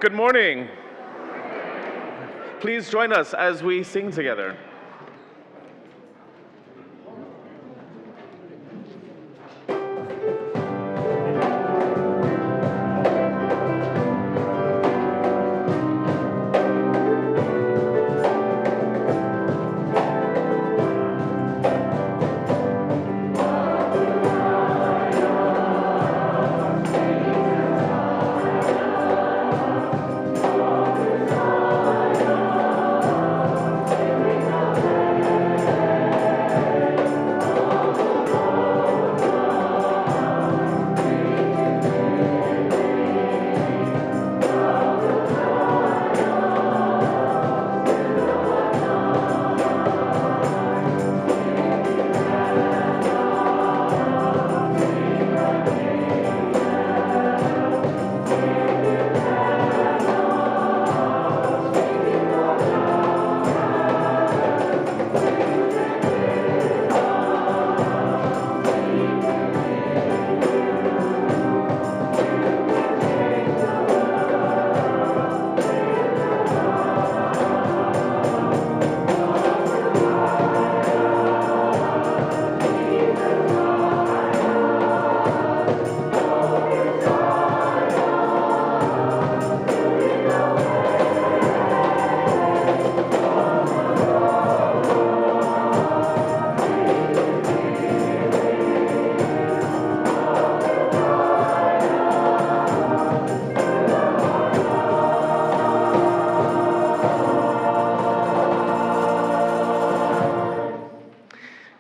Good morning. Please join us as we sing together.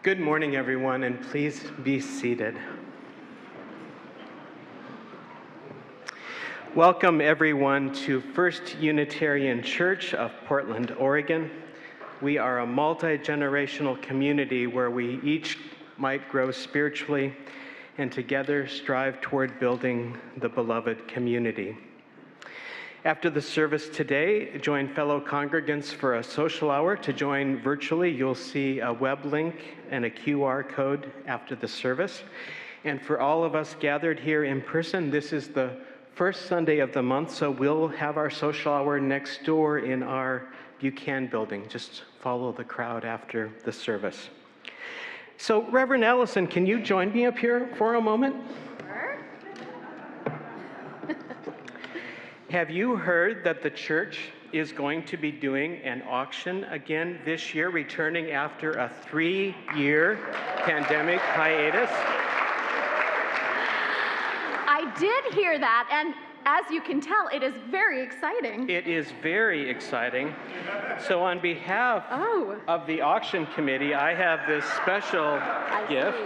Good morning, everyone, and please be seated. Welcome, everyone, to First Unitarian Church of Portland, Oregon. We are a multi-generational community where we each might grow spiritually and together strive toward building the beloved community. After the service today, join fellow congregants for a social hour. To join virtually, you'll see a web link and a QR code after the service. And for all of us gathered here in person, this is the first Sunday of the month, so we'll have our social hour next door in our Buchanan building. Just follow the crowd after the service. So, Reverend Alison, can you join me up here for a moment? Have you heard that the church is going to be doing an auction again this year, returning after a 3-year pandemic hiatus? I did hear that, and as you can tell, it is very exciting. It is very exciting. So on behalf of the auction committee, I have this special gift.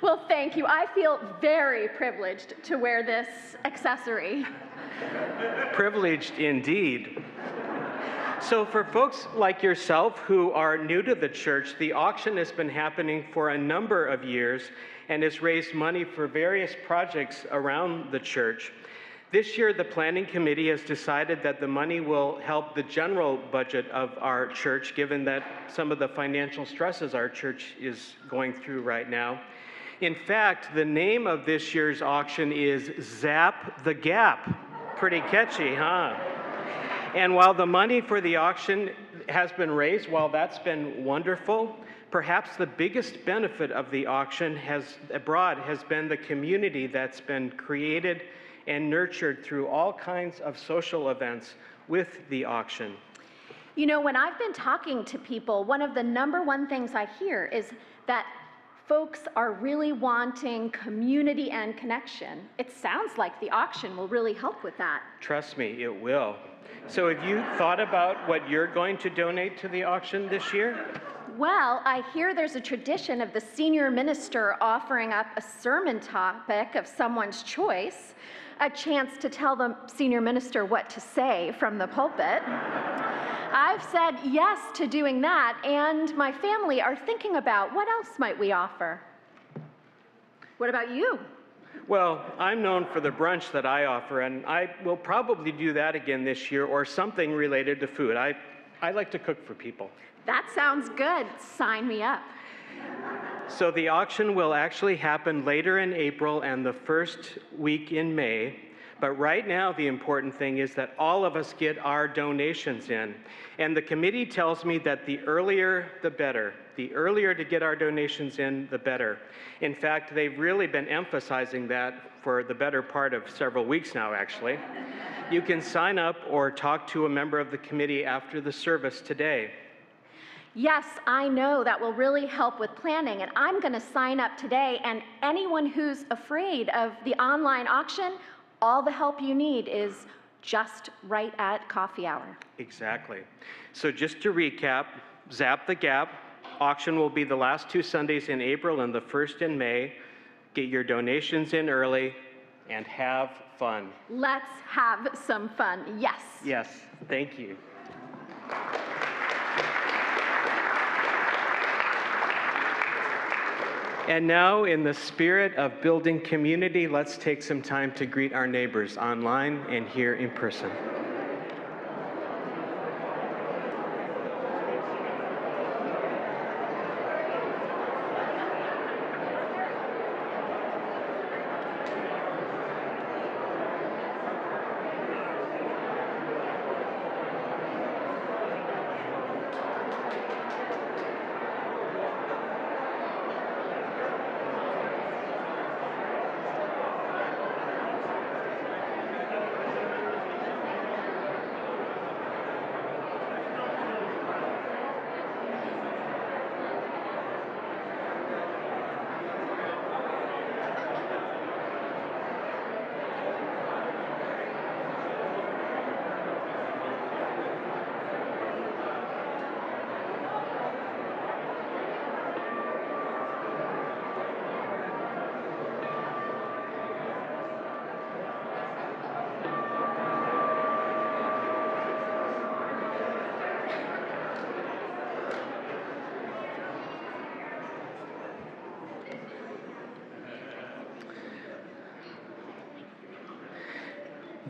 Well, thank you. I feel very privileged to wear this accessory. Privileged indeed. So for folks like yourself who are new to the church, the auction has been happening for a number of years and has raised money for various projects around the church. This year, the planning committee has decided that the money will help the general budget of our church, given that some of the financial stresses our church is going through right now. In fact, the name of this year's auction is Zap the Gap. Pretty catchy, huh? And while the money for the auction has been raised, while that's been wonderful, perhaps the biggest benefit of the auction has been the community that's been created and nurtured through all kinds of social events with the auction. You know, when I've been talking to people, one of the number one things I hear is that folks are really wanting community and connection. It sounds like the auction will really help with that. Trust me, it will. So have you thought about what you're going to donate to the auction this year? Well, I hear there's a tradition of the senior minister offering up a sermon topic of someone's choice, a chance to tell the senior minister what to say from the pulpit. I've said yes to doing that, and my family are thinking about what else might we offer. What about you? Well, I'm known for the brunch that I offer, and I will probably do that again this year, or something related to food. I like to cook for people. That sounds good. Sign me up. So the auction will actually happen later in April and the first week in May. But right now, the important thing is that all of us get our donations in. And the committee tells me that the earlier, the better. The earlier to get our donations in, the better. In fact, they've really been emphasizing that for the better part of several weeks now, actually. You can sign up or talk to a member of the committee after the service today. Yes, I know that will really help with planning, and I'm going to sign up today. And anyone who's afraid of the online auction, all the help you need is just right at coffee hour. Exactly. So just to recap, Zap the Gap. Auction will be the last 2 Sundays in April and the first in May. Get your donations in early and have fun. Let's have some fun. Yes. Yes, thank you. And now, in the spirit of building community, let's take some time to greet our neighbors online and here in person.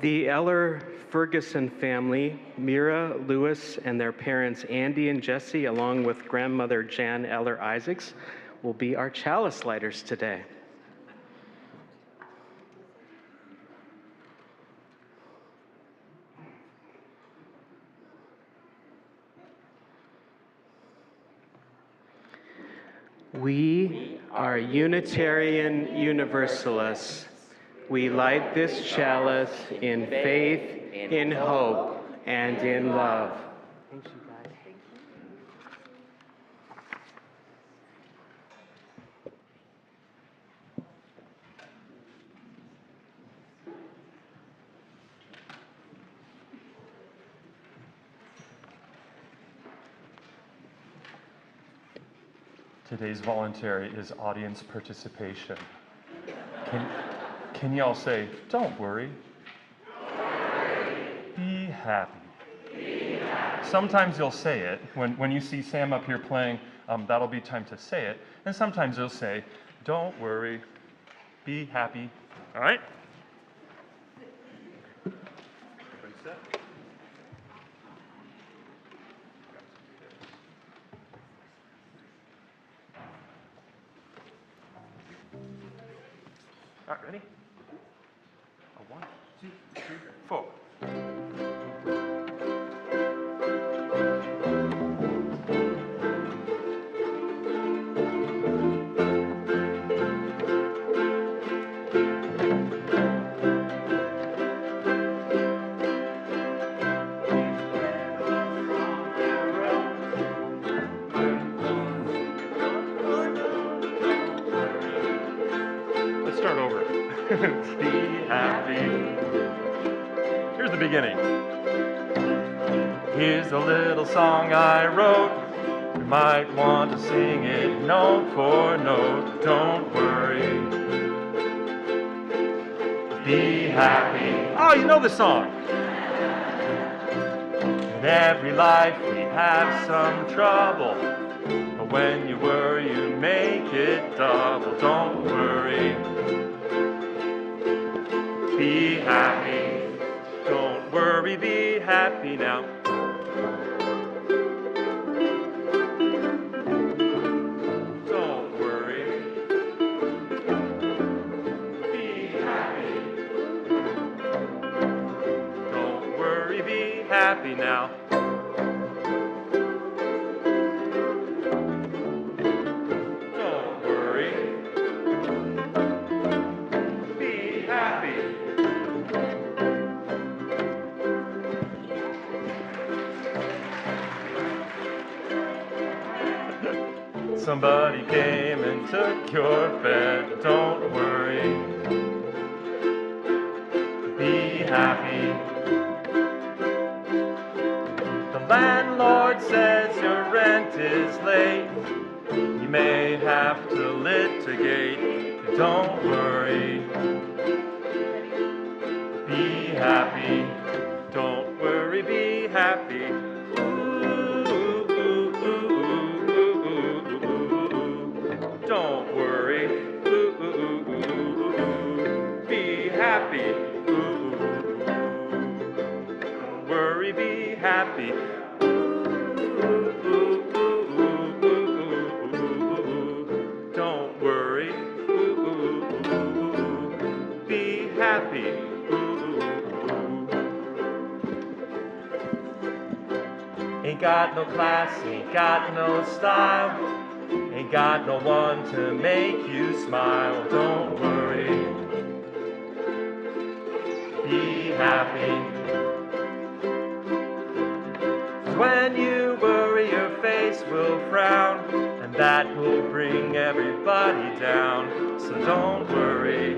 The Eller-Ferguson family, Mira, Lewis, and their parents Andy and Jesse, along with grandmother Jan Eller-Isaacs, will be our chalice lighters today. We are Unitarian Universalists. We light this chalice in faith, in hope, and in love. Thank you, guys. Today's voluntary is audience participation. Can y'all say, don't worry. Be happy. Sometimes you'll say it. When you see Sam up here playing, that'll be time to say it. And sometimes you'll say, don't worry. Be happy. All right? Everybody set? All right, ready? 1, 2, 3, 4. Let's start over. Be happy. Here's the beginning. Here's a little song I wrote. You might want to sing it note for note. Don't worry. Be happy. Oh, you know the song. In every life we have some trouble. But when you worry, you make it double. Don't worry. Be happy. Don't worry, be happy now. Don't worry. happy now. Don't worry. Be happy. Somebody came and took your bed. Don't worry. Be happy. The landlord says your rent is late. You may have to litigate. Don't worry. Be happy. Don't worry, be happy. Don't worry, be happy. Don't worry, be happy. Don't worry, be happy. Ain't got no class, ain't got no style. Ain't got no one to make you smile. Don't worry. Be happy. When you worry, your face will frown, and that will bring everybody down. So don't worry.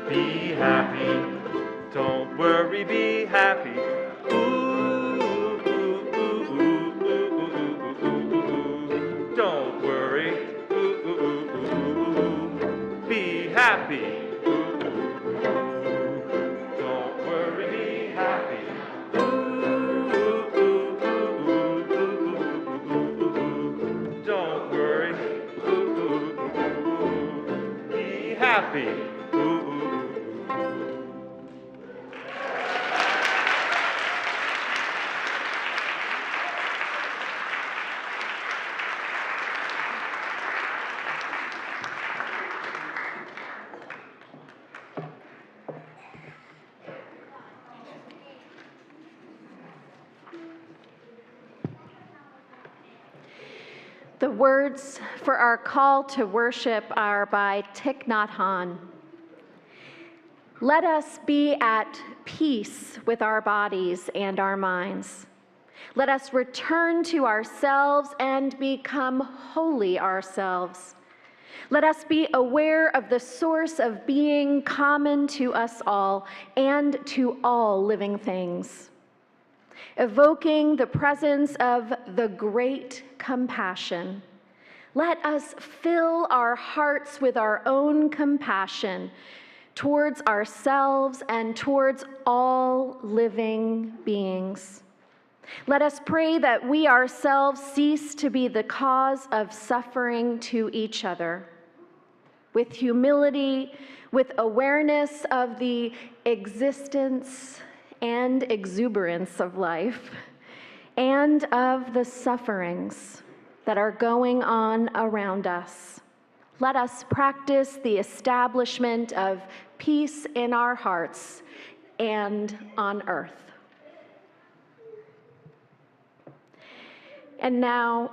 Be happy. Don't worry, be happy. Don't worry, be happy. Don't worry, be happy. Don't worry, be happy. The words for our call to worship are by Thich Nhat Hanh. Let us be at peace with our bodies and our minds. Let us return to ourselves and become wholly ourselves. Let us be aware of the source of being common to us all and to all living things. Evoking the presence of the great compassion, let us fill our hearts with our own compassion towards ourselves and towards all living beings. Let us pray that we ourselves cease to be the cause of suffering to each other. With humility, with awareness of the existence and exuberance of life, and of the sufferings that are going on around us. Let us practice the establishment of peace in our hearts and on earth. And now,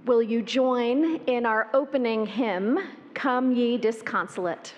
will you join in our opening hymn, Come Ye Disconsolate?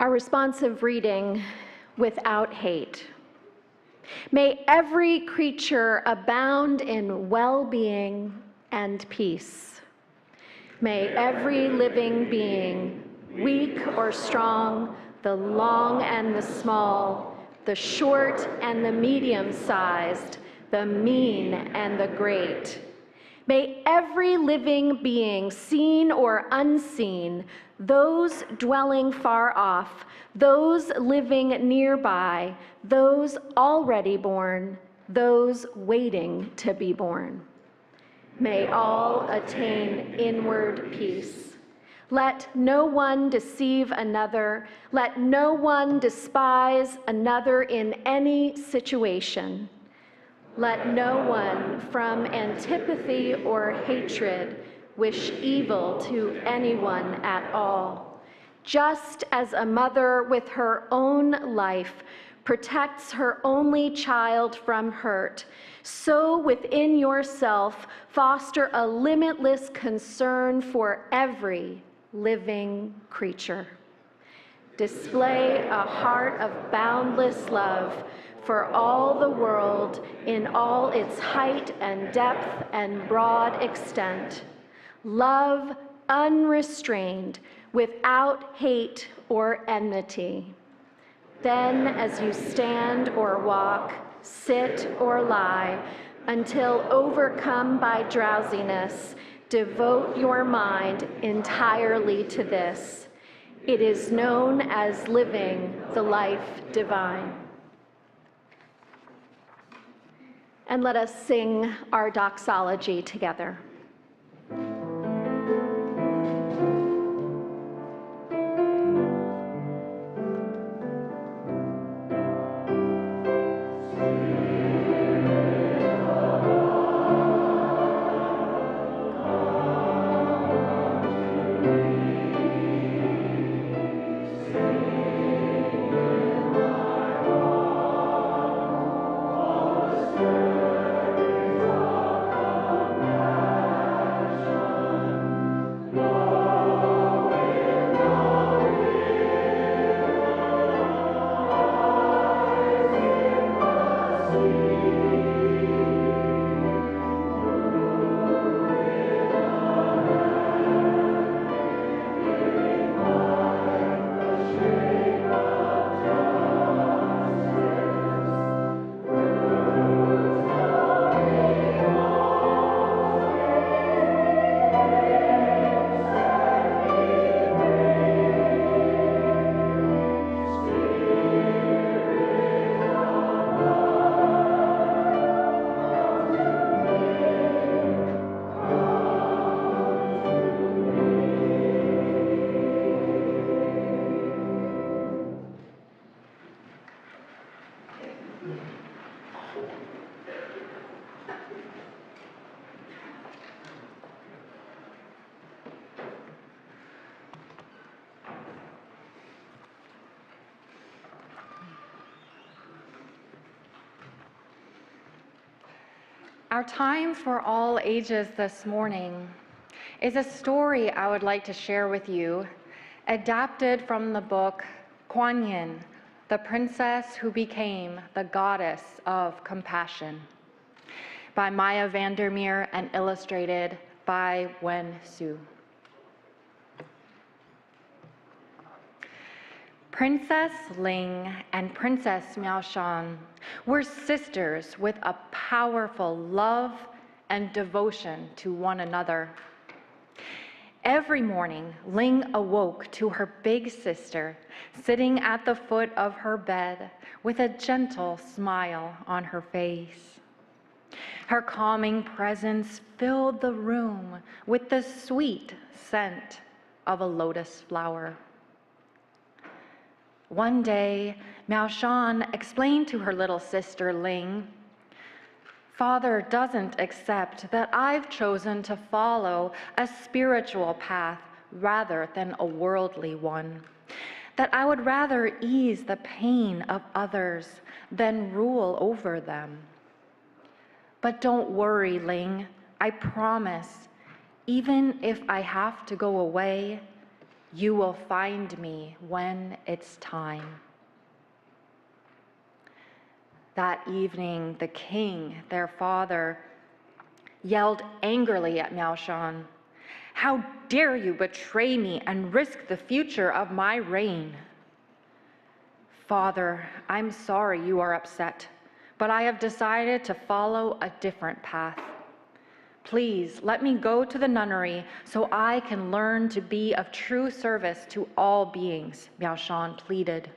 Our responsive reading, without hate. May every creature abound in well-being and peace. May every living being, weak or strong, the long and the small, the short and the medium-sized, the mean and the great. May every living being, seen or unseen, those dwelling far off, those living nearby, those already born, those waiting to be born. May all attain inward peace. Let no one deceive another. Let no one despise another in any situation. Let no one from antipathy or hatred wish evil to anyone at all. Just as a mother with her own life protects her only child from hurt, so within yourself foster a limitless concern for every living creature. Display a heart of boundless love for all the world in all its height and depth and broad extent. Love unrestrained, without hate or enmity. Then, as you stand or walk, sit or lie, until overcome by drowsiness, devote your mind entirely to this. It is known as living the life divine. And let us sing our doxology together. Our time for all ages this morning is a story I would like to share with you, adapted from the book Kuan Yin, The Princess Who Became the Goddess of Compassion, by Maya Vandermeer and illustrated by Wen Su. Princess Ling and Princess Miaoshan were sisters with a powerful love and devotion to one another. Every morning, Ling awoke to her big sister sitting at the foot of her bed with a gentle smile on her face. Her calming presence filled the room with the sweet scent of a lotus flower. One day, Miaoshan explained to her little sister Ling, "Father doesn't accept that I've chosen to follow a spiritual path rather than a worldly one, that I would rather ease the pain of others than rule over them. But don't worry, Ling, I promise, even if I have to go away, You will find me when it's time. That evening, the king, their father, yelled angrily at Miaoshan, "How dare you betray me and risk the future of my reign?" "Father, I'm sorry you are upset, but I have decided to follow a different path. Please let me go to the nunnery so I can learn to be of true service to all beings," Miaoshan pleaded.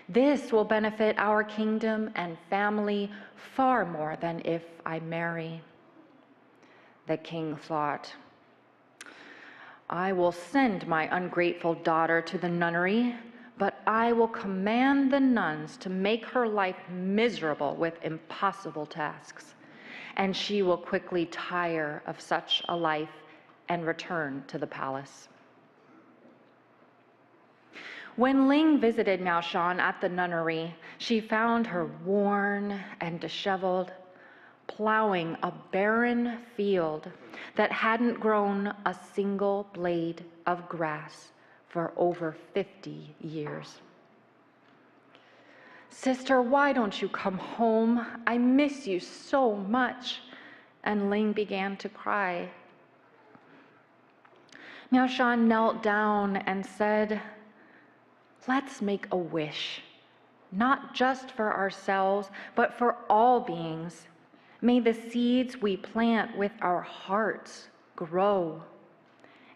"This will benefit our kingdom and family far more than if I marry." The king thought, "I will send my ungrateful daughter to the nunnery, but I will command the nuns to make her life miserable with impossible tasks, and she will quickly tire of such a life and return to the palace." When Ling visited Miaoshan at the nunnery, she found her worn and disheveled, plowing a barren field that hadn't grown a single blade of grass for over 50 years. "Sister, why don't you come home? I miss you so much." And Ling began to cry. Miaoshan knelt down and said, "Let's make a wish, not just for ourselves, but for all beings. May the seeds we plant with our hearts grow."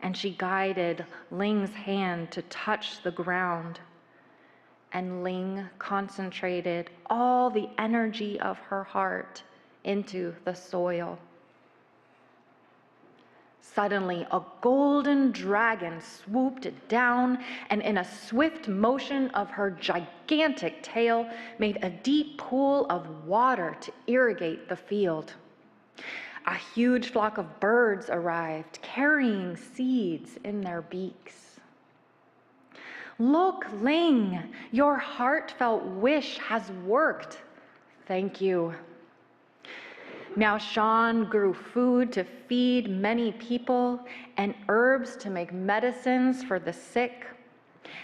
And she guided Ling's hand to touch the ground. And Ling concentrated all the energy of her heart into the soil. Suddenly, a golden dragon swooped down and in a swift motion of her gigantic tail made a deep pool of water to irrigate the field. A huge flock of birds arrived, carrying seeds in their beaks. "Look, Ling, your heartfelt wish has worked. Thank you." Miaoshan grew food to feed many people and herbs to make medicines for the sick,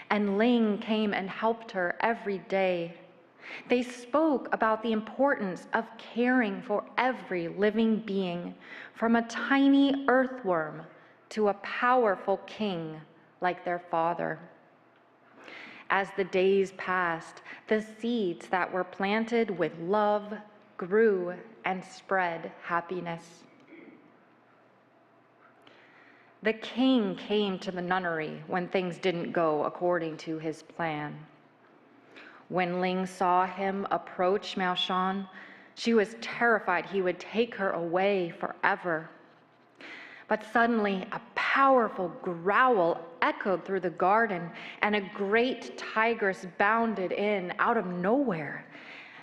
and Ling came and helped her every day. They spoke about the importance of caring for every living being, from a tiny earthworm to a powerful king like their father. As the days passed, the seeds that were planted with love grew and spread happiness. The king came to the nunnery when things didn't go according to his plan. When Ling saw him approach Miaoshan, she was terrified he would take her away forever. But suddenly, a powerful growl echoed through the garden, and a great tigress bounded in out of nowhere.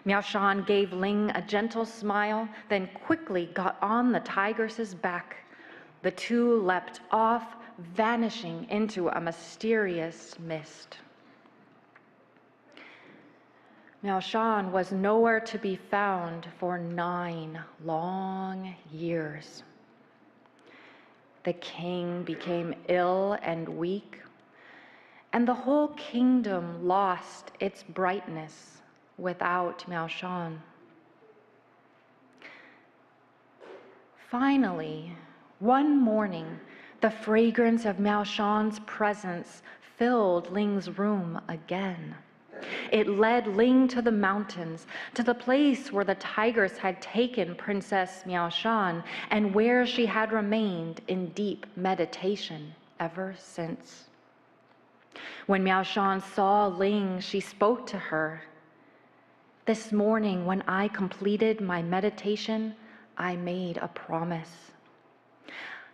Miaoshan gave Ling a gentle smile, then quickly got on the tigress's back. The two leapt off, vanishing into a mysterious mist. Miaoshan was nowhere to be found for 9 long years. The king became ill and weak, and the whole kingdom lost its brightness without Miaoshan. Finally, one morning, the fragrance of Miaoshan's presence filled Ling's room again. It led Ling to the mountains, to the place where the tigress had taken Princess Miaoshan and where she had remained in deep meditation ever since. When Miaoshan saw Ling, she spoke to her. "This morning, when I completed my meditation, I made a promise.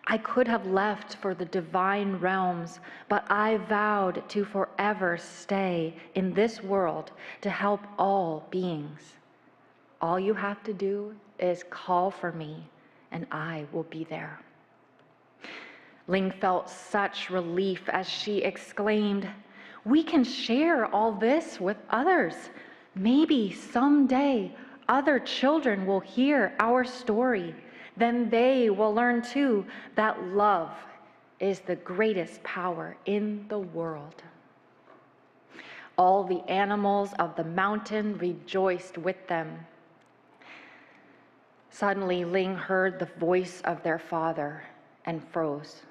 I could have left for the divine realms, but I vowed to forever stay in this world to help all beings. All you have to do is call for me, and I will be there." Ling felt such relief as she exclaimed, "We can share all this with others. Maybe someday other children will hear our story. Then they will learn too that love is the greatest power in the world. All the animals of the mountain rejoiced with them. Suddenly, Ling heard the voice of their father and froze.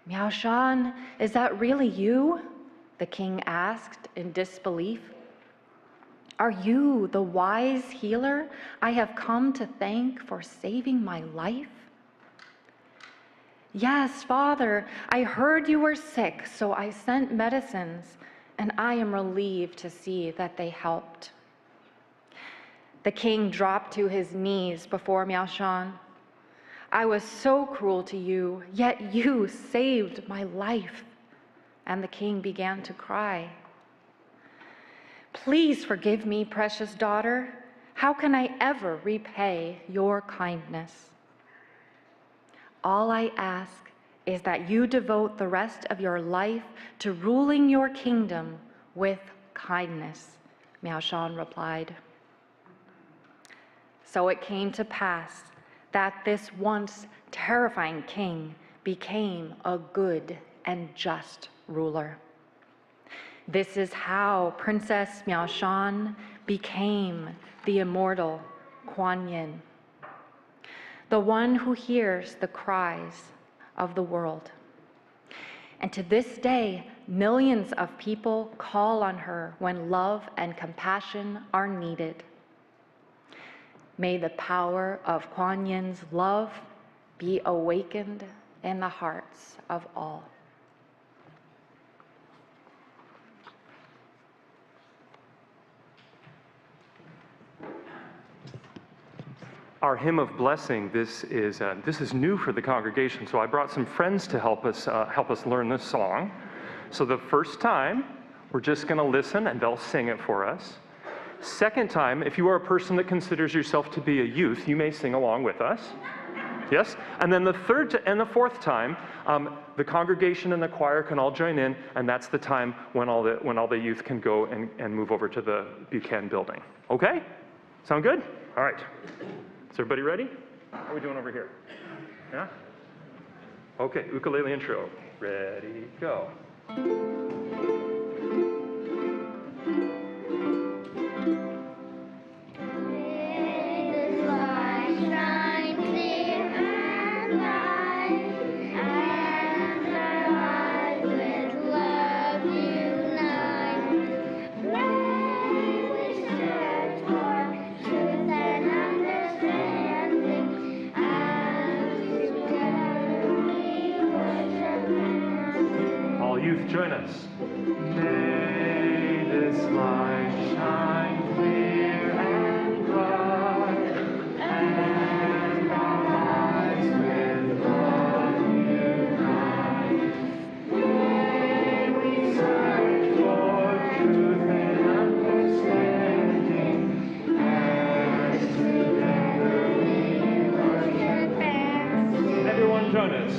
Miao Shan, is that really you? The king asked in disbelief. Are you the wise healer I have come to thank for saving my life? Yes, Father, I heard you were sick, so I sent medicines, and I am relieved to see that they helped. The king dropped to his knees before Miao Shan. I was so cruel to you, yet you saved my life. And the king began to cry. Please forgive me, precious daughter. How can I ever repay your kindness? All I ask is that you devote the rest of your life to ruling your kingdom with kindness, Miao Shan replied. So it came to pass that this once terrifying king became a good and just ruler. This is how Princess Miao Shan became the immortal Kuan Yin, the one who hears the cries of the world. And to this day, millions of people call on her when love and compassion are needed. May the power of Kuan Yin's love be awakened in the hearts of all. Our hymn of blessing, this is new for the congregation, so I brought some friends to help us learn this song. So the first time, we're just going to listen and they'll sing it for us. Second time, if you are a person that considers yourself to be a youth, you may sing along with us. Yes? And then the third and the fourth time, the congregation and the choir can all join in, and that's the time when all the youth can go and move over to the Buchanan building. Okay? Sound good? All right. Is everybody ready? How are we doing over here? Yeah? Okay, ukulele intro. Ready, go. Join us. May this light shine clear and bright, and our lives with love unite. May we search for truth and understanding, as together we worship and sing. Everyone join us.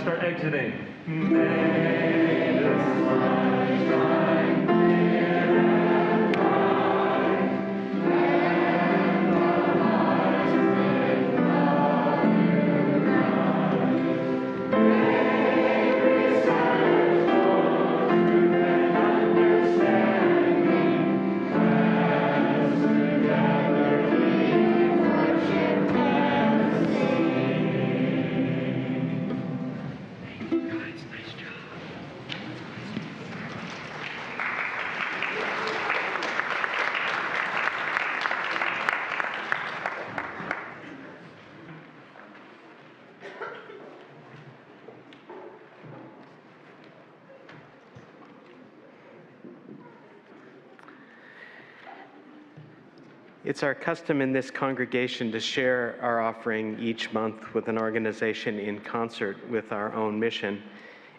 Start exiting. May the sun shine clear and bright, and our lives with love unite. May we search for truth and understanding, as together we worship and sing. It's our custom in this congregation to share our offering each month with an organization in concert with our own mission.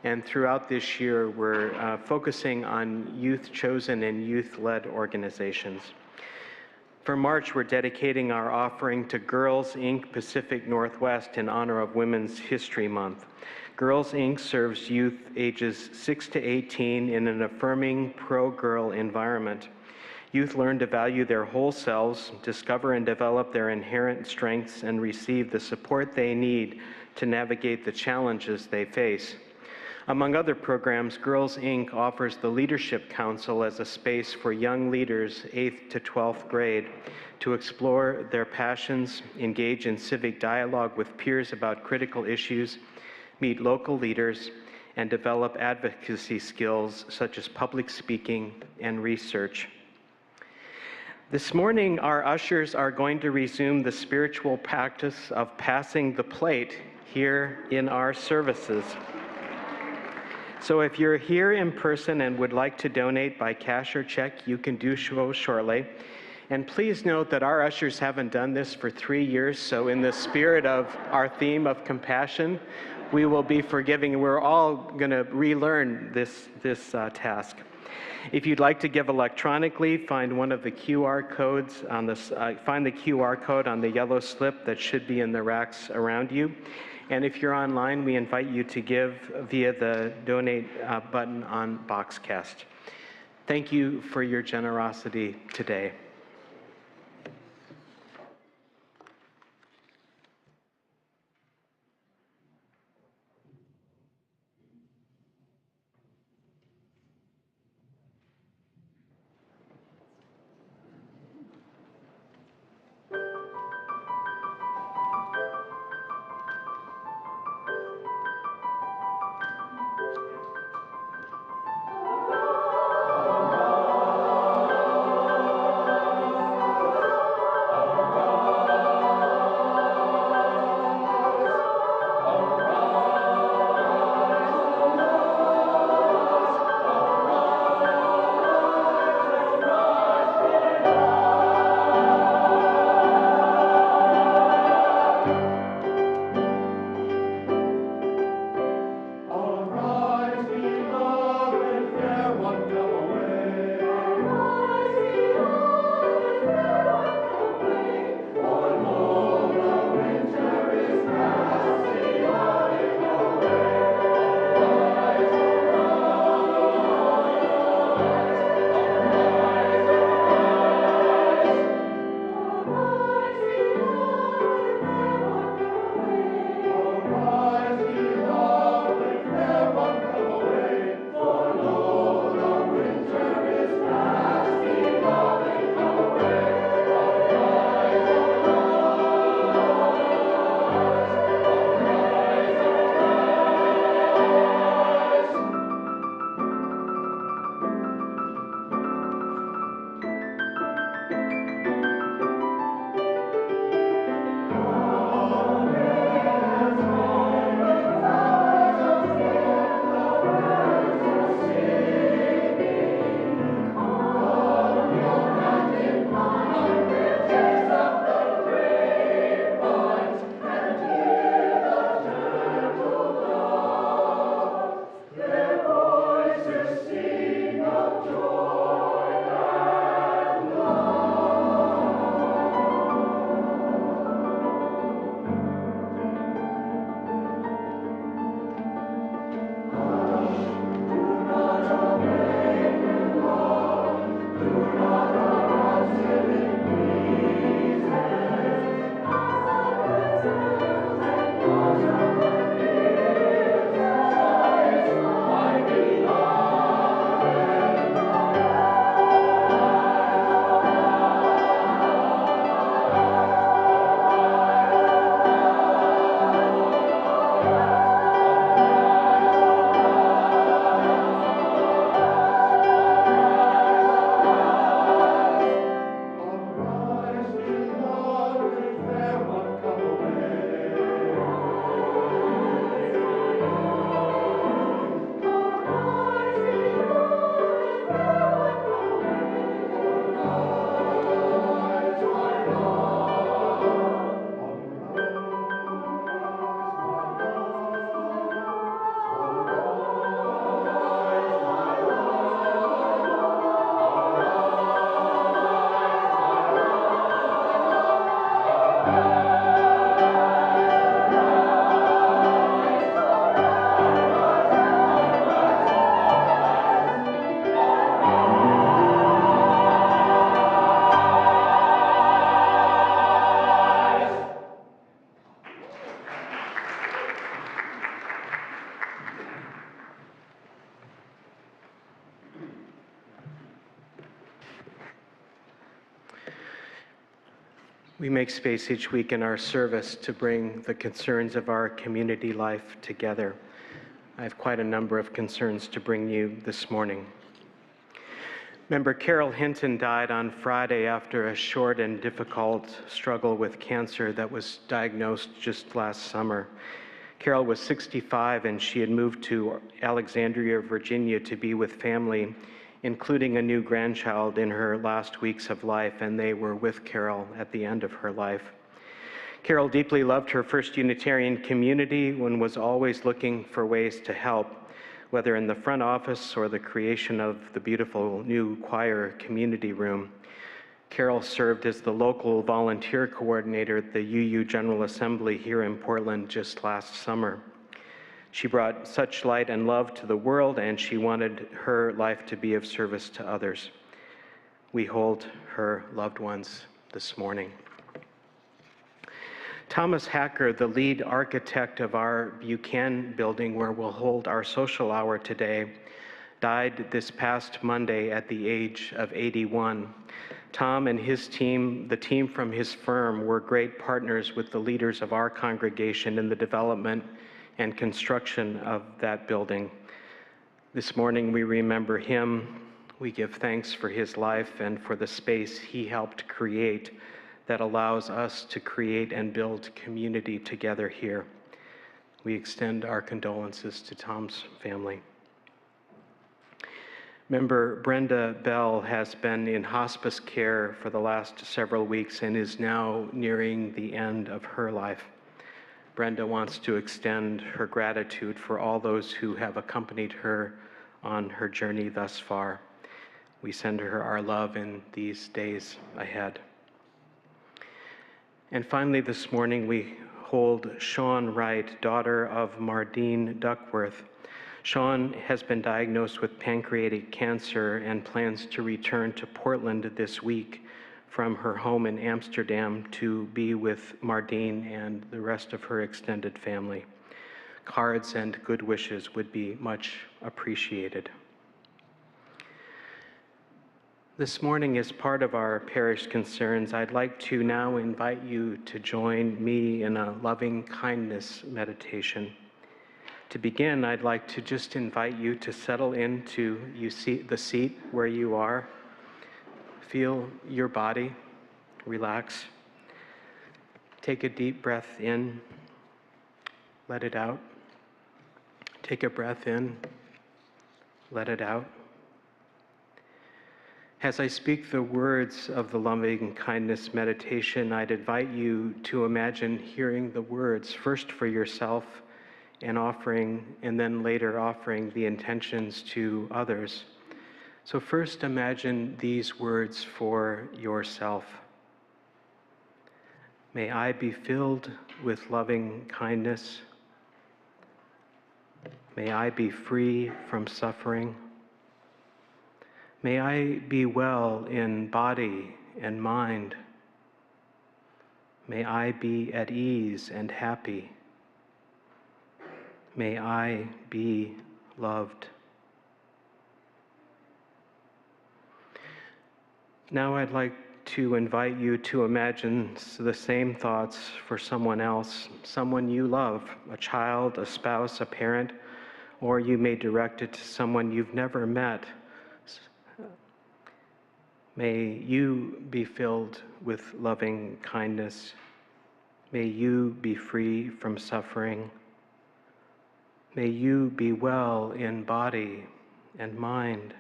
And throughout this year, we're focusing on youth-chosen and youth-led organizations. For March, we're dedicating our offering to Girls Inc. Pacific Northwest in honor of Women's History Month. Girls Inc. serves youth ages 6 to 18 in an affirming, pro-girl environment. Youth learn to value their whole selves, discover and develop their inherent strengths, and receive the support they need to navigate the challenges they face. Among other programs, Girls Inc. offers the Leadership Council as a space for young leaders 8th to 12th grade to explore their passions, engage in civic dialogue with peers about critical issues, meet local leaders, and develop advocacy skills such as public speaking and research. This morning, our ushers are going to resume the spiritual practice of passing the plate here in our services. So if you're here in person and would like to donate by cash or check, you can do so shortly. And please note that our ushers haven't done this for 3 years, so in the spirit of our theme of compassion, we will be forgiving. We're all going to relearn this task. If you'd like to give electronically, find one of the QR codes on find the QR code on the yellow slip that should be in the racks around you. And if you're online, we invite you to give via the donate button on Boxcast. Thank you for your generosity today. We make space each week in our service to bring the concerns of our community life together. I have quite a number of concerns to bring you this morning. Member Carol Hinton died on Friday after a short and difficult struggle with cancer that was diagnosed just last summer. Carol was 65 and she had moved to Alexandria, Virginia to be with family, including a new grandchild in her last weeks of life, and they were with Carol at the end of her life. Carol deeply loved her First Unitarian community and was always looking for ways to help, whether in the front office or the creation of the beautiful new choir community room. Carol served as the local volunteer coordinator at the UU General Assembly here in Portland just last summer. She brought such light and love to the world, and she wanted her life to be of service to others. We hold her loved ones this morning. Thomas Hacker, the lead architect of our Buchanan building where we'll hold our social hour today, died this past Monday at the age of 81. Tom and his team, the team from his firm, were great partners with the leaders of our congregation in the development and construction of that building. This morning we remember him. We give thanks for his life and for the space he helped create that allows us to create and build community together here. We extend our condolences to Tom's family. Member Brenda Bell has been in hospice care for the last several weeks and is now nearing the end of her life. Brenda wants to extend her gratitude for all those who have accompanied her on her journey thus far. We send her our love in these days ahead. And finally, this morning, we hold Shawn Wright, daughter of Mardine Duckworth. Shawn has been diagnosed with pancreatic cancer and plans to return to Portland this week from her home in Amsterdam to be with Mardine and the rest of her extended family. Cards and good wishes would be much appreciated. This morning, as part of our parish concerns, I'd like to now invite you to join me in a loving kindness meditation. To begin, I'd like to just invite you to settle into the seat where you are. Feel your body relax. Take a deep breath in, let it out. Take a breath in, let it out. As I speak the words of the loving kindness meditation, I'd invite you to imagine hearing the words first for yourself and then later offering the intentions to others. So first imagine these words for yourself. May I be filled with loving kindness. May I be free from suffering. May I be well in body and mind. May I be at ease and happy. May I be loved. Now I'd like to invite you to imagine the same thoughts for someone else, someone you love, a child, a spouse, a parent, or you may direct it to someone you've never met. May you be filled with loving kindness. May you be free from suffering. May you be well in body and mind.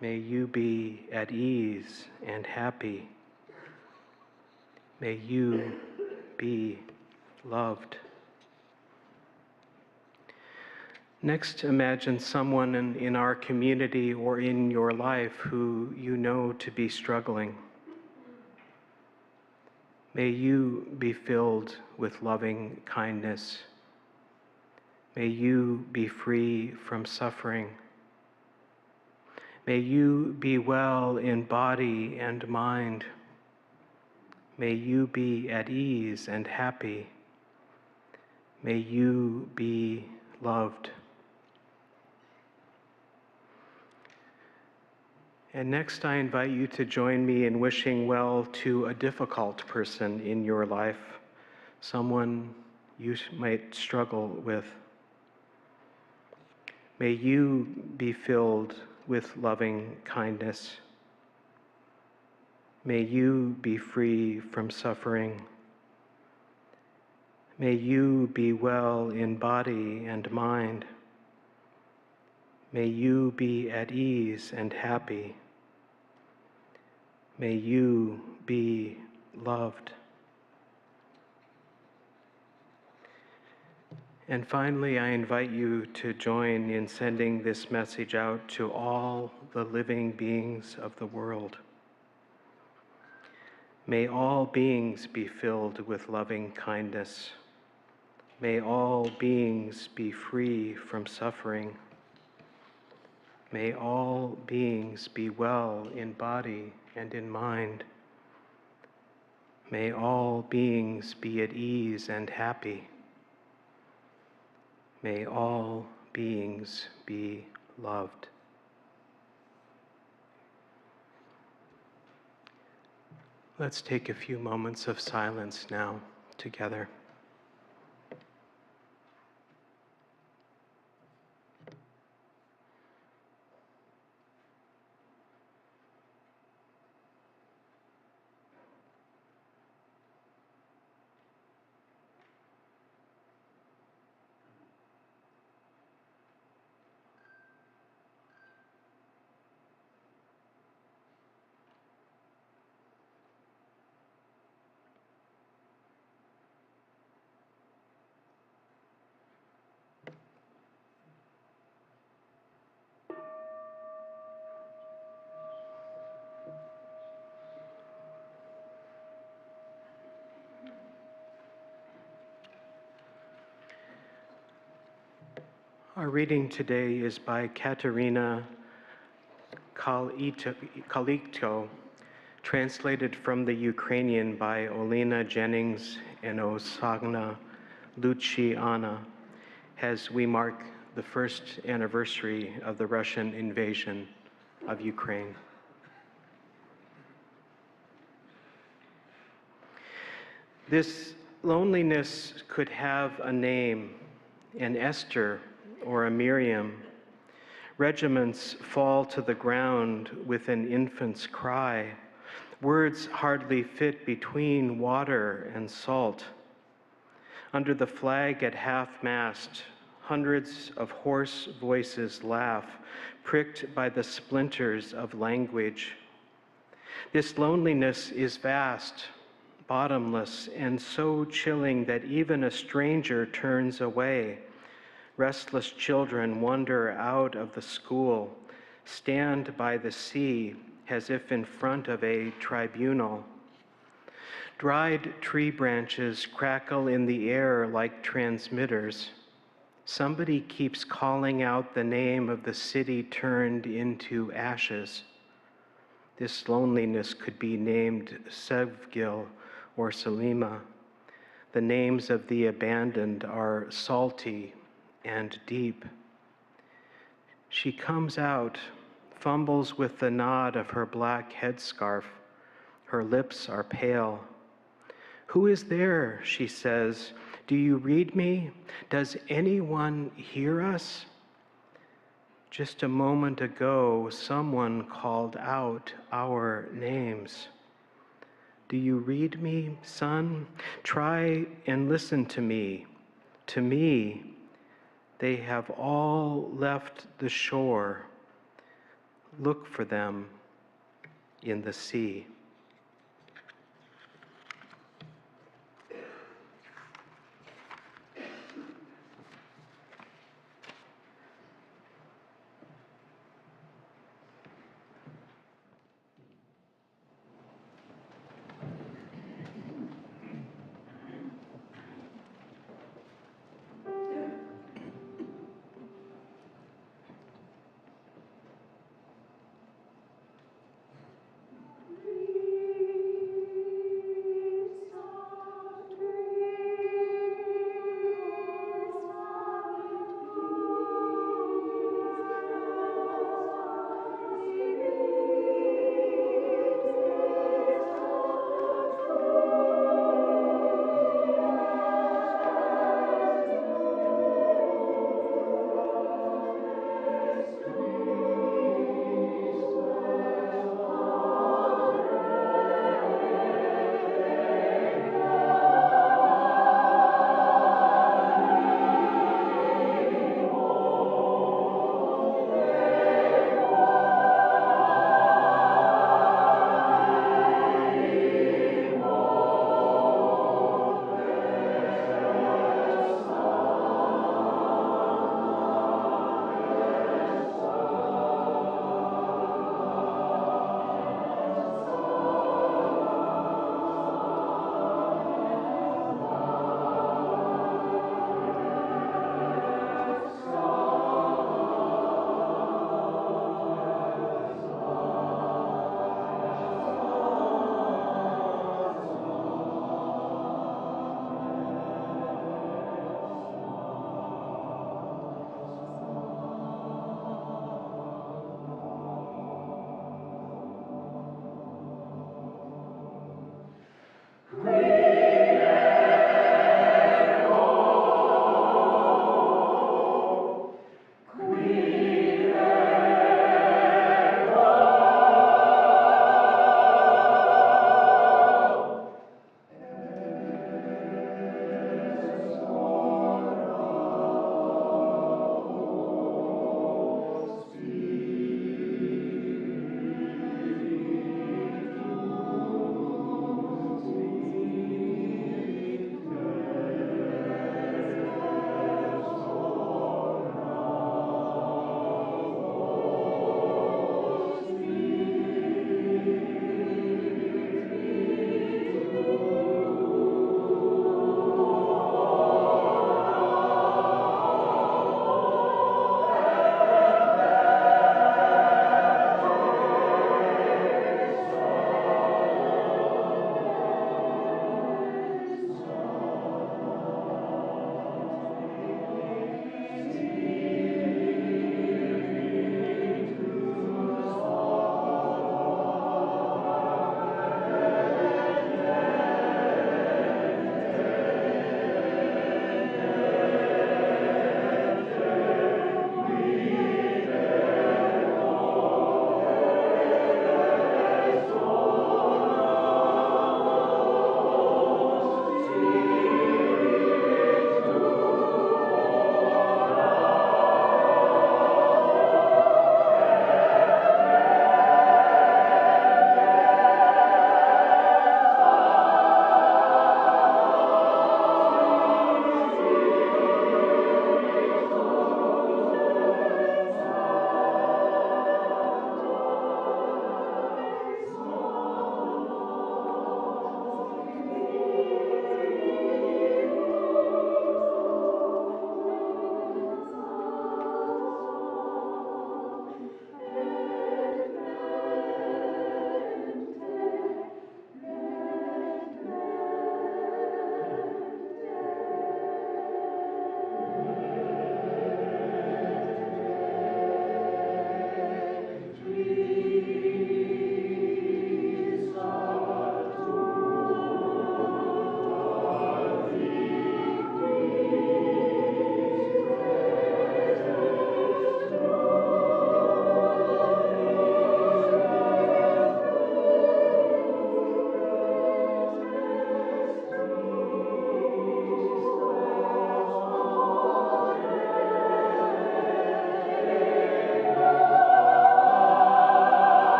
May you be at ease and happy. May you be loved. Next, imagine someone in our community or in your life who you know to be struggling. May you be filled with loving kindness. May you be free from suffering. May you be well in body and mind. May you be at ease and happy. May you be loved. And next, I invite you to join me in wishing well to a difficult person in your life, someone you might struggle with. May you be filled with loving kindness. May you be free from suffering. May you be well in body and mind. May you be at ease and happy. May you be loved. And finally, I invite you to join in sending this message out to all the living beings of the world. May all beings be filled with loving kindness. May all beings be free from suffering. May all beings be well in body and in mind. May all beings be at ease and happy. May all beings be loved. Let's take a few moments of silence now together. Our reading today is by Katerina Kalikto, translated from the Ukrainian by Olena Jennings and Osagna Luciana, as we mark the first anniversary of the Russian invasion of Ukraine. This loneliness could have a name, an Esther or a Miriam. Regiments fall to the ground with an infant's cry. Words hardly fit between water and salt. Under the flag at half-mast, hundreds of hoarse voices laugh, pricked by the splinters of language. This loneliness is vast, bottomless, and so chilling that even a stranger turns away. Restless children wander out of the school, stand by the sea as if in front of a tribunal. Dried tree branches crackle in the air like transmitters. Somebody keeps calling out the name of the city turned into ashes. This loneliness could be named Sevgil or Selima. The names of the abandoned are salty and deep. She comes out, fumbles with the knot of her black headscarf. Her lips are pale. "Who is there?" she says. "Do you read me? Does anyone hear us?" Just a moment ago, someone called out our names. "Do you read me, son? Try and listen to me. To me, they have all left the shore. Look for them in the sea."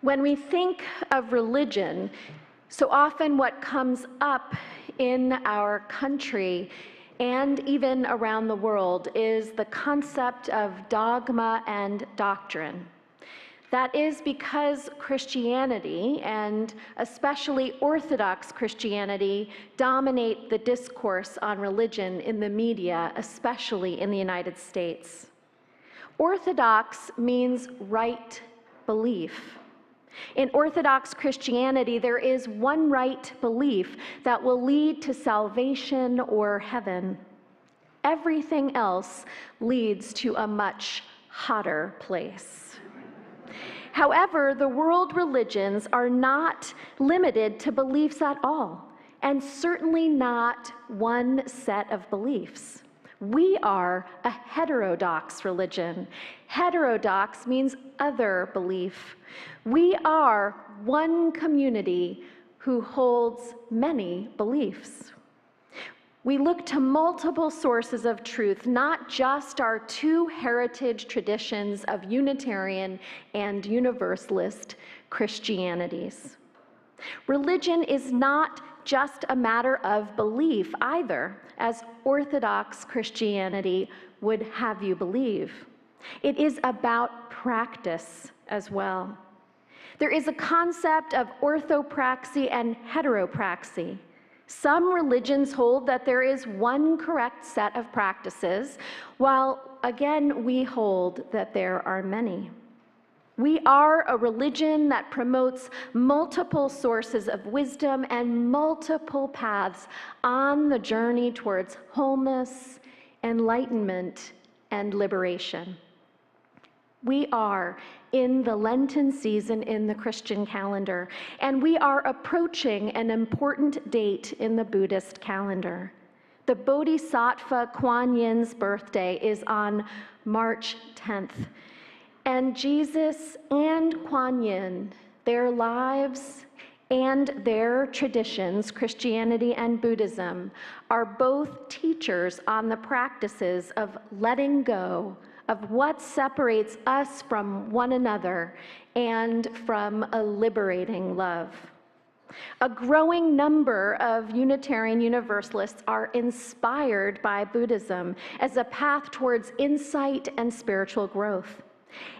When we think of religion, so often what comes up in our country and even around the world is the concept of dogma and doctrine. That is because Christianity, and especially Orthodox Christianity, dominate the discourse on religion in the media, especially in the United States. Orthodox means right belief. In Orthodox Christianity, there is one right belief that will lead to salvation or heaven. Everything else leads to a much hotter place. However, the world religions are not limited to beliefs at all, and certainly not one set of beliefs. We are a heterodox religion. Heterodox means other belief. We are one community who holds many beliefs. We look to multiple sources of truth, not just our two heritage traditions of Unitarian and Universalist Christianities. Religion is not just a matter of belief either, as Orthodox Christianity would have you believe. It is about practice as well. There is a concept of orthopraxy and heteropraxy. Some religions hold that there is one correct set of practices, while again we hold that there are many. We are a religion that promotes multiple sources of wisdom and multiple paths on the journey towards wholeness, enlightenment, and liberation. We are in the Lenten season in the Christian calendar, and we are approaching an important date in the Buddhist calendar. The Bodhisattva Kuan Yin's birthday is on March 10th. And Jesus and Kuan Yin, their lives and their traditions, Christianity and Buddhism, are both teachers on the practices of letting go of what separates us from one another and from a liberating love. A growing number of Unitarian Universalists are inspired by Buddhism as a path towards insight and spiritual growth.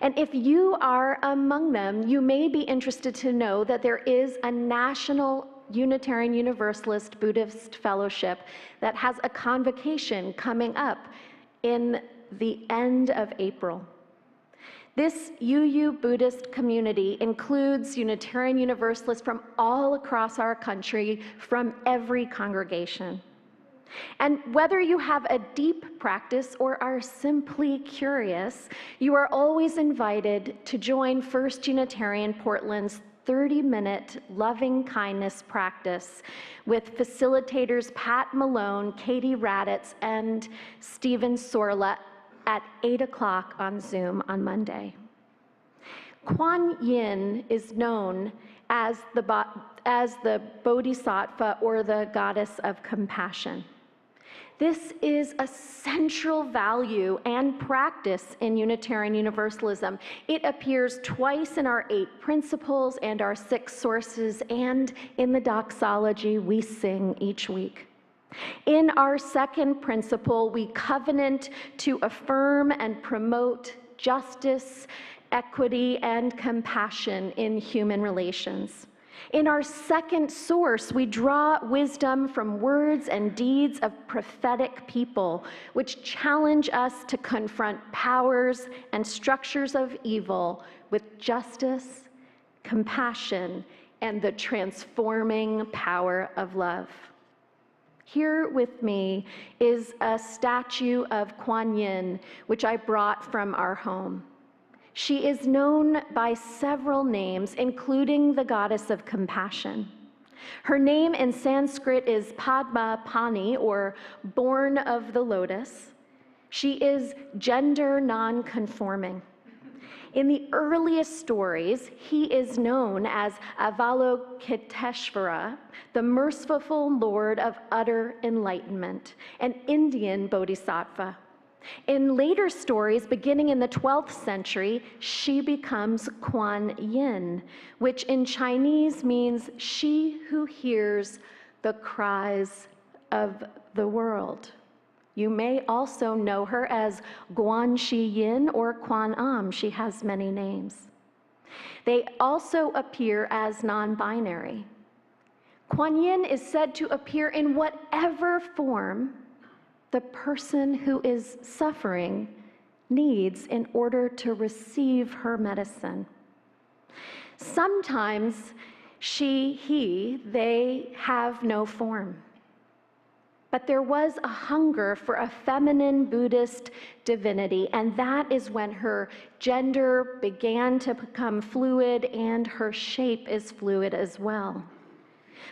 And if you are among them, you may be interested to know that there is a national Unitarian Universalist Buddhist fellowship that has a convocation coming up in the end of April. This UU Buddhist community includes Unitarian Universalists from all across our country, from every congregation. And whether you have a deep practice or are simply curious, you are always invited to join First Unitarian Portland's 30-minute loving kindness practice with facilitators Pat Malone, Katie Raditz, and Stephen Sorla at 8 o'clock on Zoom on Monday. Kuan Yin is known as the Bodhisattva, or the goddess of compassion. This is a central value and practice in Unitarian Universalism. It appears twice in our 8 principles and our 6 sources, and in the doxology we sing each week. In our 2nd principle, we covenant to affirm and promote justice, equity, and compassion in human relations. In our 2nd source, we draw wisdom from words and deeds of prophetic people, which challenge us to confront powers and structures of evil with justice, compassion, and the transforming power of love. Here with me is a statue of Kuan Yin, which I brought from our home. She is known by several names, including the goddess of compassion. Her name in Sanskrit is Padma Pani, or born of the lotus. She is gender non-conforming. In the earliest stories, he is known as Avalokiteshvara, the merciful Lord of utter enlightenment, an Indian bodhisattva. In later stories, beginning in the 12th century, she becomes Kuan Yin, which in Chinese means she who hears the cries of the world. You may also know her as Guan Shi Yin or Kuan Am. She has many names. They also appear as non-binary. Kuan Yin is said to appear in whatever form the person who is suffering needs in order to receive her medicine. Sometimes they have no form. But there was a hunger for a feminine Buddhist divinity, and that is when her gender began to become fluid and her shape is fluid as well.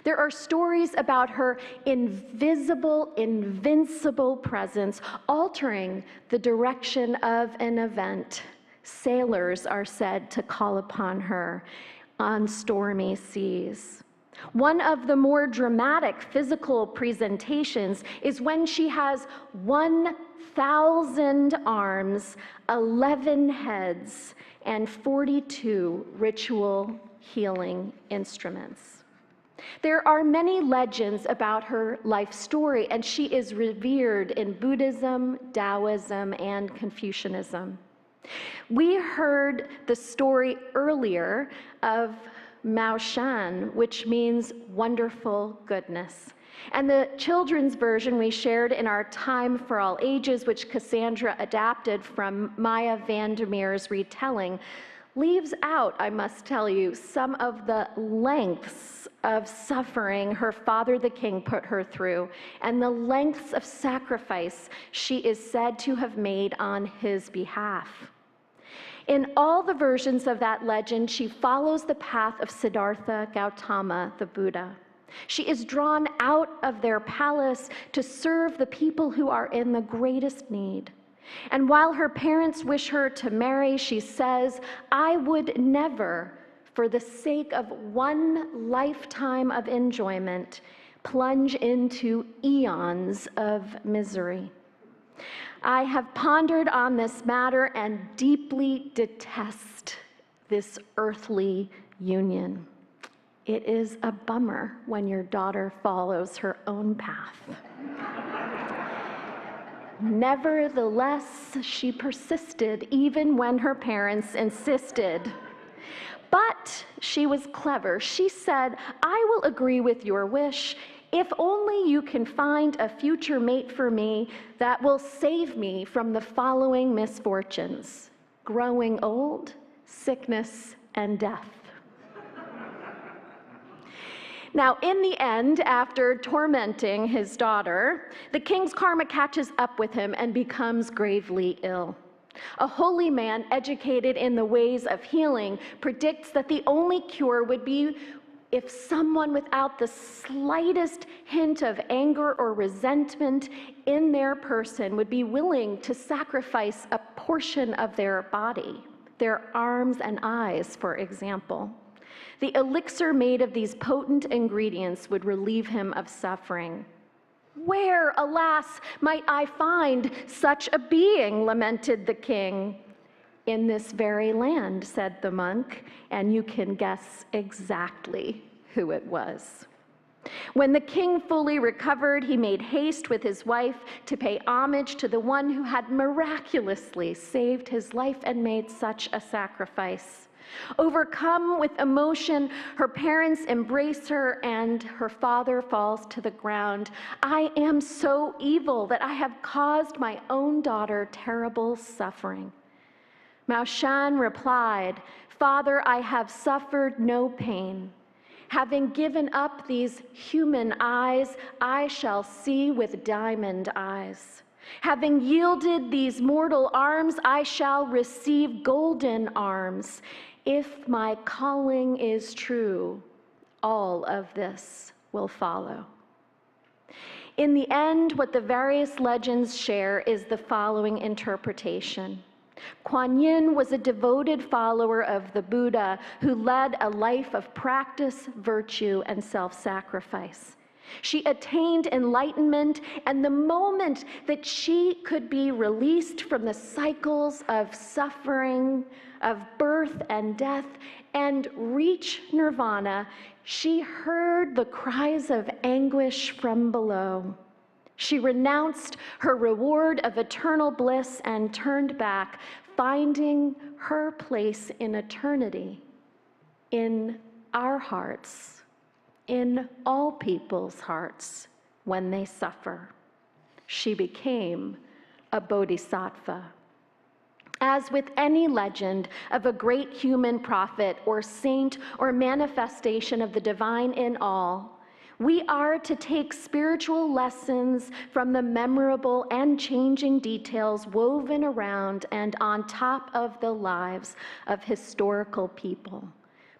There are stories about her invisible, invincible presence altering the direction of an event. Sailors are said to call upon her on stormy seas. One of the more dramatic physical presentations is when she has 1,000 arms, 11 heads, and 42 ritual healing instruments. There are many legends about her life story, and she is revered in Buddhism, Taoism, and Confucianism. We heard the story earlier of Mao Shan, which means wonderful goodness. And the children's version we shared in our Time for All Ages, which Cassandra adapted from Maya Vandermeer's retelling, leaves out, I must tell you, some of the lengths of suffering her father the king put her through, and the lengths of sacrifice she is said to have made on his behalf. In all the versions of that legend, she follows the path of Siddhartha Gautama, the Buddha. She is drawn out of their palace to serve the people who are in the greatest need. And while her parents wish her to marry, she says, "I would never, for the sake of one lifetime of enjoyment, plunge into eons of misery. I have pondered on this matter and deeply detest this earthly union. It is a bummer when your daughter follows her own path." Nevertheless, she persisted even when her parents insisted. But she was clever. She said, "I will agree with your wish if only you can find a future mate for me that will save me from the following misfortunes: growing old, sickness, and death." Now, in the end, after tormenting his daughter, the king's karma catches up with him and becomes gravely ill. A holy man educated in the ways of healing predicts that the only cure would be if someone without the slightest hint of anger or resentment in their person would be willing to sacrifice a portion of their body, their arms and eyes, for example. The elixir made of these potent ingredients would relieve him of suffering. "Where, alas, might I find such a being?" lamented the king. "In this very land," said the monk, and you can guess exactly who it was. When the king fully recovered, he made haste with his wife to pay homage to the one who had miraculously saved his life and made such a sacrifice. Overcome with emotion, her parents embrace her and her father falls to the ground. "I am so evil that I have caused my own daughter terrible suffering." Mao Shan replied, "Father, I have suffered no pain. Having given up these human eyes, I shall see with diamond eyes. Having yielded these mortal arms, I shall receive golden arms. If my calling is true, all of this will follow." In the end, what the various legends share is the following interpretation. Kuan Yin was a devoted follower of the Buddha who led a life of practice, virtue, and self-sacrifice. She attained enlightenment, and the moment that she could be released from the cycles of suffering, of birth and death, and reach nirvana, she heard the cries of anguish from below. She renounced her reward of eternal bliss and turned back, finding her place in eternity, in our hearts, in all people's hearts when they suffer. She became a bodhisattva. As with any legend of a great human prophet or saint or manifestation of the divine in all, we are to take spiritual lessons from the memorable and changing details woven around and on top of the lives of historical people,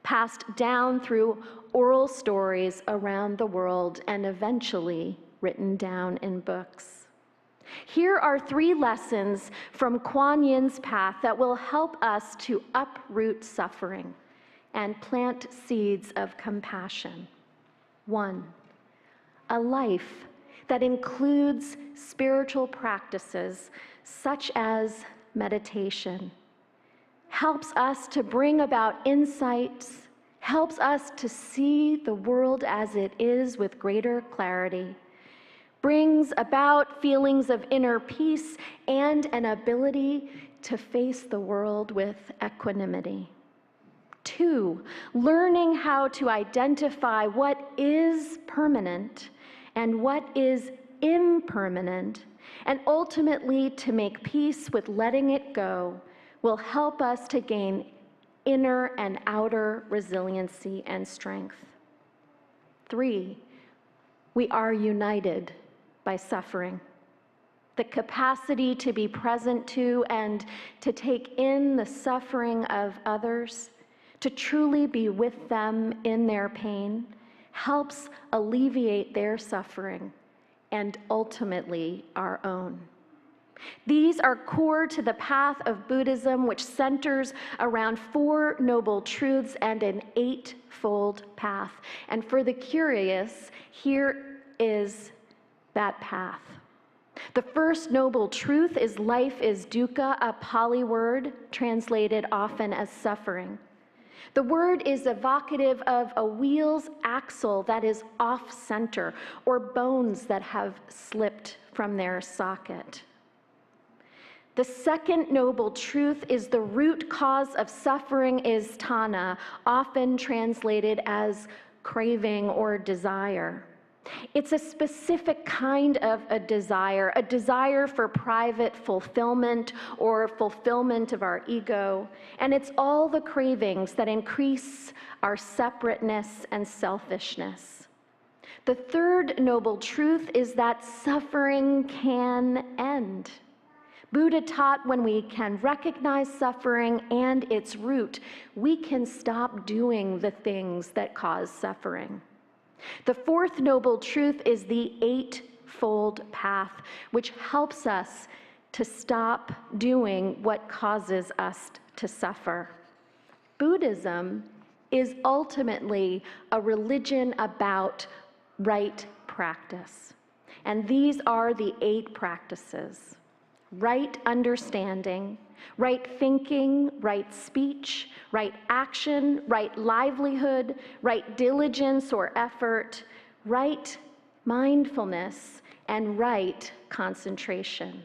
passed down through oral stories around the world and eventually written down in books. Here are 3 lessons from Kuan Yin's path that will help us to uproot suffering and plant seeds of compassion. 1, a life that includes spiritual practices such as meditation helps us to bring about insights, helps us to see the world as it is with greater clarity, brings about feelings of inner peace and an ability to face the world with equanimity. 2, learning how to identify what is permanent and what is impermanent, and ultimately to make peace with letting it go, will help us to gain inner and outer resiliency and strength. 3, we are united by suffering. The capacity to be present to and to take in the suffering of others, to truly be with them in their pain, helps alleviate their suffering and ultimately our own. These are core to the path of Buddhism, which centers around 4 noble truths and an 8-fold path. And for the curious, here is that path. The first noble truth is life is dukkha, a Pali word translated often as suffering. The word is evocative of a wheel's axle that is off-center, or bones that have slipped from their socket. The second noble truth is the root cause of suffering is tanha, often translated as craving or desire. It's a specific kind of a desire for private fulfillment or fulfillment of our ego, and it's all the cravings that increase our separateness and selfishness. The third noble truth is that suffering can end. Buddha taught when we can recognize suffering and its root, we can stop doing the things that cause suffering. The fourth noble truth is the 8-fold path, which helps us to stop doing what causes us to suffer. Buddhism is ultimately a religion about right practice. And these are the 8 practices: right understanding, right thinking, right speech, right action, right livelihood, right diligence or effort, right mindfulness, and right concentration.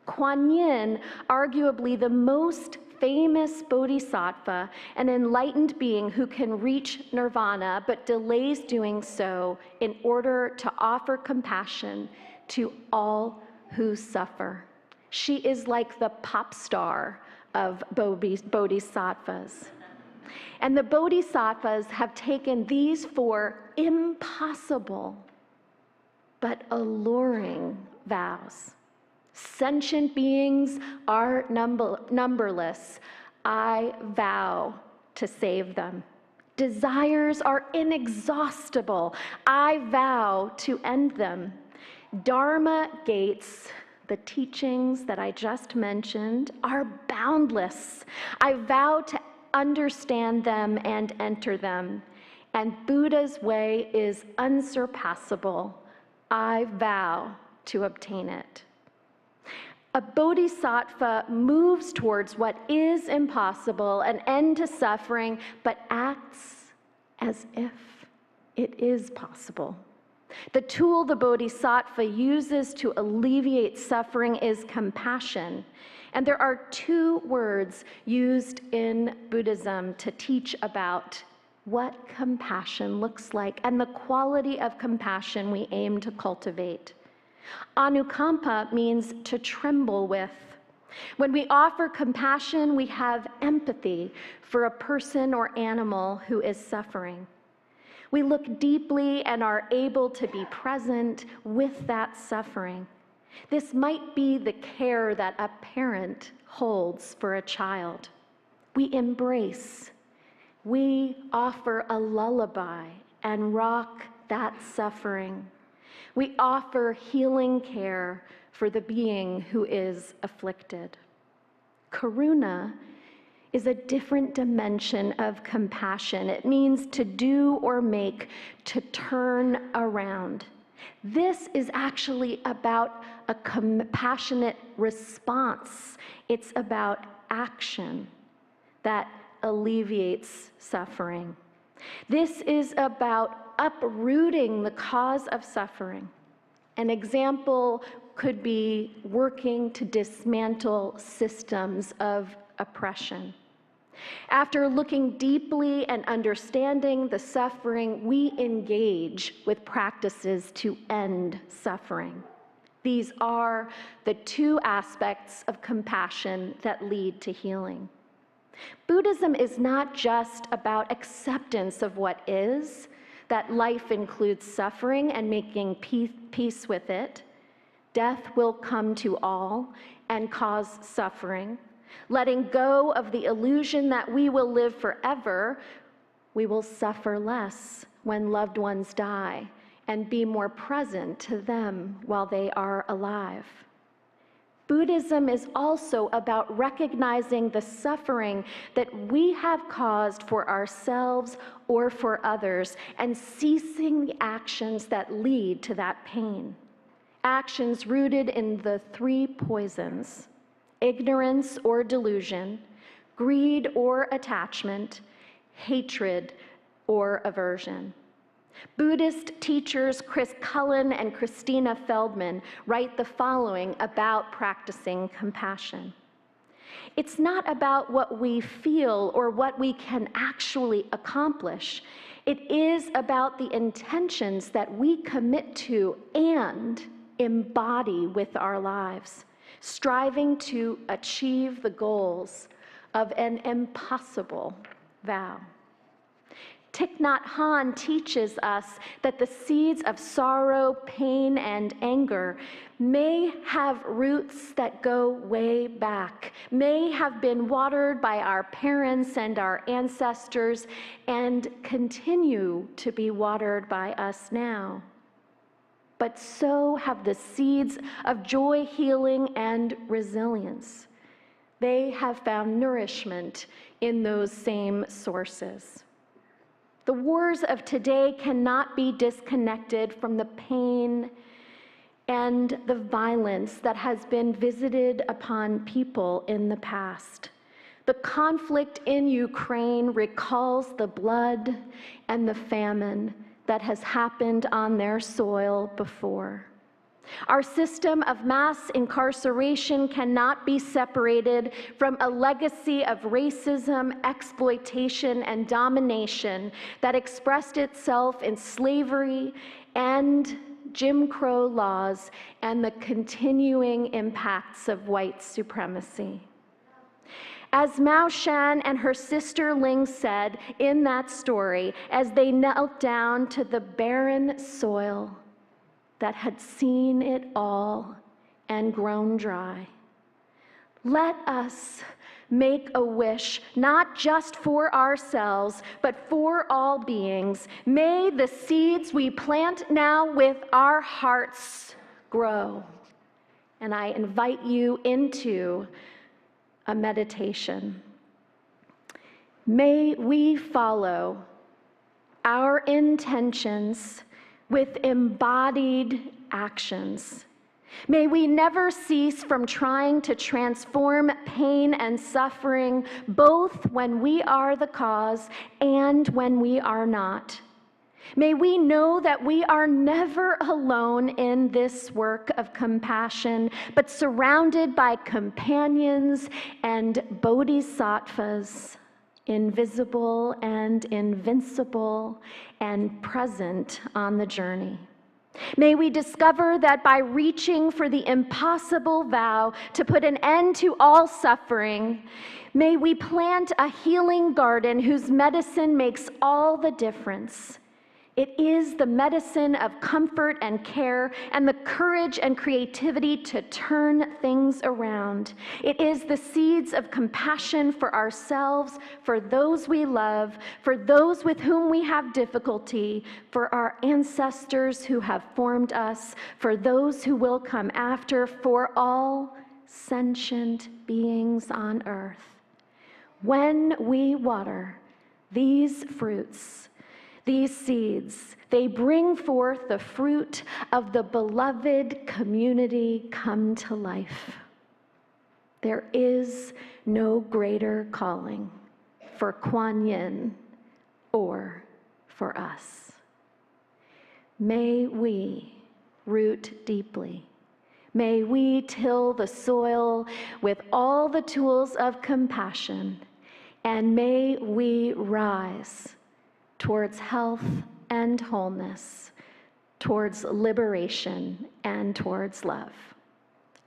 Kuan Yin, arguably the most famous bodhisattva, an enlightened being who can reach nirvana but delays doing so in order to offer compassion to all who suffer. She is like the pop star of bodhisattvas. And the bodhisattvas have taken these 4 impossible but alluring vows. Sentient beings are numberless. I vow to save them. Desires are inexhaustible. I vow to end them. Dharma gates, the teachings that I just mentioned, are boundless. I vow to understand them and enter them. and Buddha's way is unsurpassable. I vow to obtain it. A bodhisattva moves towards what is impossible, an end to suffering, but acts as if it is possible. The tool the bodhisattva uses to alleviate suffering is compassion. And there are two words used in Buddhism to teach about what compassion looks like and the quality of compassion we aim to cultivate. Anukampa means to tremble with. When we offer compassion, we have empathy for a person or animal who is suffering. We look deeply and are able to be present with that suffering. This might be the care that a parent holds for a child. We embrace. We offer a lullaby and rock that suffering. We offer healing care for the being who is afflicted. Karuna is a different dimension of compassion. It means to do or make, to turn around. This is actually about a compassionate response. It's about action that alleviates suffering. This is about uprooting the cause of suffering. An example could be working to dismantle systems of oppression. After looking deeply and understanding the suffering, we engage with practices to end suffering. These are the two aspects of compassion that lead to healing. Buddhism is not just about acceptance of what is, that life includes suffering and making peace with it. Death will come to all and cause suffering. Letting go of the illusion that we will live forever, we will suffer less when loved ones die and be more present to them while they are alive. Buddhism is also about recognizing the suffering that we have caused for ourselves or for others and ceasing the actions that lead to that pain. Actions rooted in the three poisons: ignorance or delusion, greed or attachment, hatred or aversion. Buddhist teachers Chris Cullen and Christina Feldman write the following about practicing compassion. It's not about what we feel or what we can actually accomplish. It is about the intentions that we commit to and embody with our lives, striving to achieve the goals of an impossible vow. Thich Nhat Hanh teaches us that the seeds of sorrow, pain, and anger may have roots that go way back, may have been watered by our parents and our ancestors, and continue to be watered by us now. But so have the seeds of joy, healing, and resilience. They have found nourishment in those same sources. The wars of today cannot be disconnected from the pain and the violence that has been visited upon people in the past. The conflict in Ukraine recalls the blood and the famine that has happened on their soil before. Our system of mass incarceration cannot be separated from a legacy of racism, exploitation, and domination that expressed itself in slavery and Jim Crow laws and the continuing impacts of white supremacy. As Mao Shan and her sister Ling said in that story, as they knelt down to the barren soil that had seen it all and grown dry, let us make a wish, not just for ourselves, but for all beings. May the seeds we plant now with our hearts grow. And I invite you into a meditation. May we follow our intentions with embodied actions. May we never cease from trying to transform pain and suffering, both when we are the cause and when we are not. May we know that we are never alone in this work of compassion, but surrounded by companions and bodhisattvas, invisible and invincible and present on the journey. May we discover that by reaching for the impossible vow to put an end to all suffering, may we plant a healing garden whose medicine makes all the difference. It is the medicine of comfort and care and the courage and creativity to turn things around. It is the seeds of compassion for ourselves, for those we love, for those with whom we have difficulty, for our ancestors who have formed us, for those who will come after, for all sentient beings on earth. When we water these fruits, these seeds, they bring forth the fruit of the beloved community come to life. There is no greater calling for Kuan Yin or for us. May we root deeply. May we till the soil with all the tools of compassion, and may we rise towards health and wholeness, towards liberation and towards love.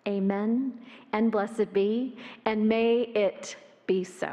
Amen, and blessed be, and may it be so.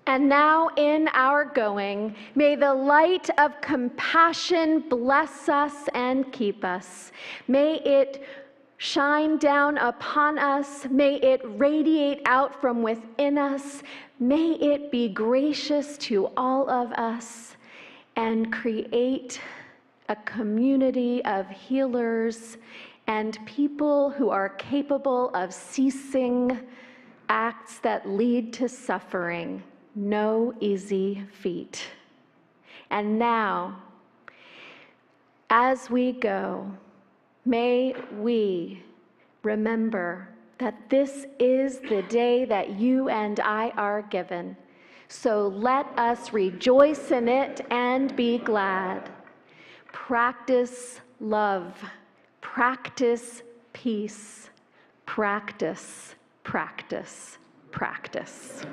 And now in our going, may the light of compassion bless us and keep us. May it shine down upon us. May it radiate out from within us. May it be gracious to all of us and create a community of healers and people who are capable of ceasing acts that lead to suffering. No easy feat. And now, as we go, may we remember that this is the day that you and I are given. So let us rejoice in it and be glad. Practice love. Practice peace. Practice, practice, practice.